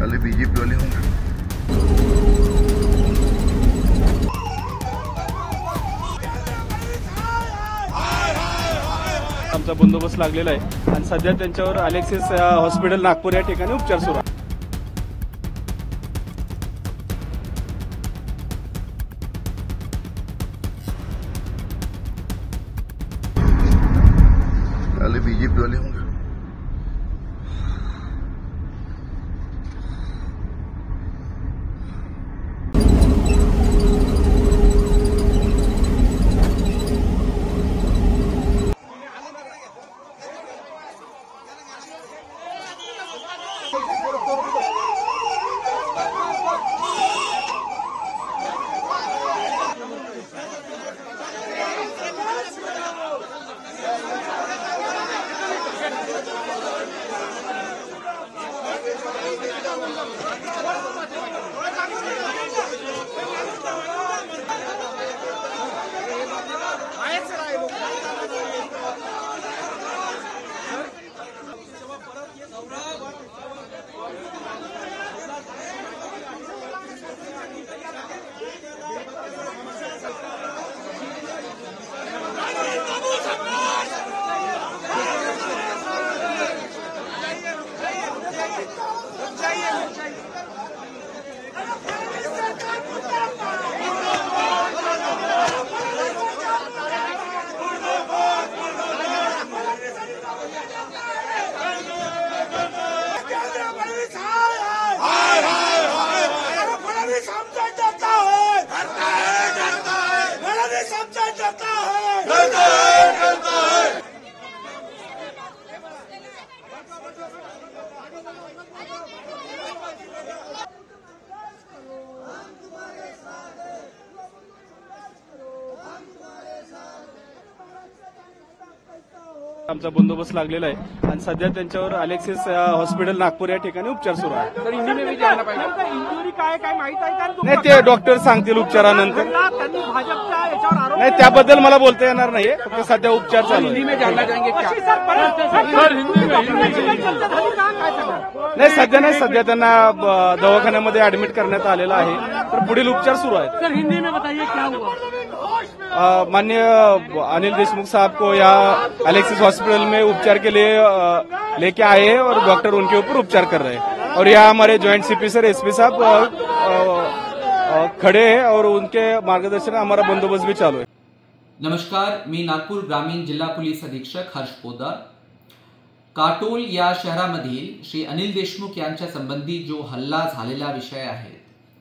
साले बीजेपी वाले होंगे। आमचा बंदोबस्त लागलेला आहे आणि सध्या त्यांच्यावर अलेक्सिस हॉस्पिटल नागपूर या ठिकाणी उपचार सुरू आहे। साले बीजेपी वाले होंगे। आमचा बंदोबस्त लागलेला आहे आणि सध्या त्यांच्यावर अलेक्सिस हॉस्पिटल नागपूर या ठिकाणी उपचार सुरू आहे। तर हिंदी में जाना पाहिजे। इंजुरी काय माहित आहे का? नाही, ते डॉक्टर सांगतील उपचारानंतर। त्यांनी भाजपच्या याच्यावर आरोप नाही, त्याबद्दल मला बोलता येणार नाही, फक्त सध्या उपचार चालू हिंदी आहे। में जानना चाहेंगे क्या? नाही, सध्या नाही, सध्या त्यांना दवाखान्यामध्ये ऍडमिट करण्यात आलेलं आहे, तर पुढील उपचार सुरू आहेत। सर हिंदी में बताइए क्या हुआ? माननीय अनिल देशमुख साहब को यहाँ अलेक्सिस हॉस्पिटल में उपचार के लिए लेके आए हैं और डॉक्टर उनके ऊपर उपचार कर रहे हैं और यहाँ हमारे जॉइंट सीपी सर एसपी साहब खड़े हैं और उनके मार्गदर्शन में हमारा बंदोबस्त भी चालू है। नमस्कार, मी नागपूर ग्रामीण जिल्हा पोलीस अधीक्षक हर्ष पोदार। काटोल या शहरामधील श्री अनिल देशमुख यांच्या संबंधी जो हल्ला झालेला विषय आहे,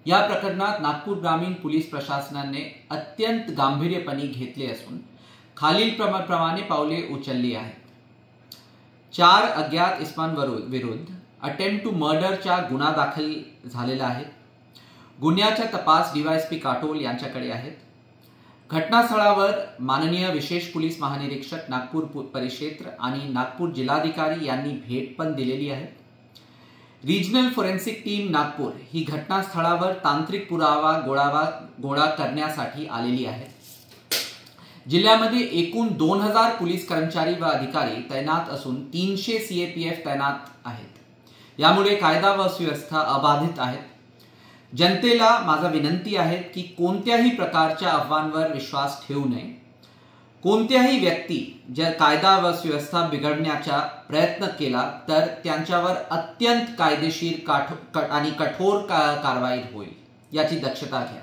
या प्रकरणात नागपूर ग्रामीण पोलीस प्रशासनाने अत्यंत गांभीर्यपणे घेतले असून खालील प्रमाणे पावले उचलली आहेत। 4 अज्ञात इसमांविरुद्ध अटेम्प्ट टू मर्डरचा गुन्हा दाखल झालेला आहे। गुन्ह्याचा तपास डीवायएसपी काटोल यांच्याकडे आहेत। घटनास्थळावर माननीय विशेष पोलीस महानिरीक्षक नागपूर परिक्षेत्र आणि नागपूर जिल्हाधिकारी यांनी भेट पण दिलेली आहे। रिजनल फोरेन्सिक टीम नागपूर ही घटनास्थळावर तांत्रिक पुरावा गोळा करण्यासाठी आलेली आहे। जिल्ह्यामध्ये एकूण 2000 पोलीस कर्मचारी व अधिकारी तैनात असून 300 सीएपीएफ तैनात आहेत। यामुळे कायदा व सुव्यवस्था अबाधित आहे। जनतेला माझा विनंती आहे की कोणत्याही प्रकारच्या अफवांवर विश्वास ठेवू नये। कोणत्याही व्यक्ती जर कायदा व सुव्यवस्था बिघडण्याचा प्रयत्न केला तर त्यांच्यावर अत्यंत कायदेशीर आणि कठोर कारवाई होईल, याची दक्षता घ्या।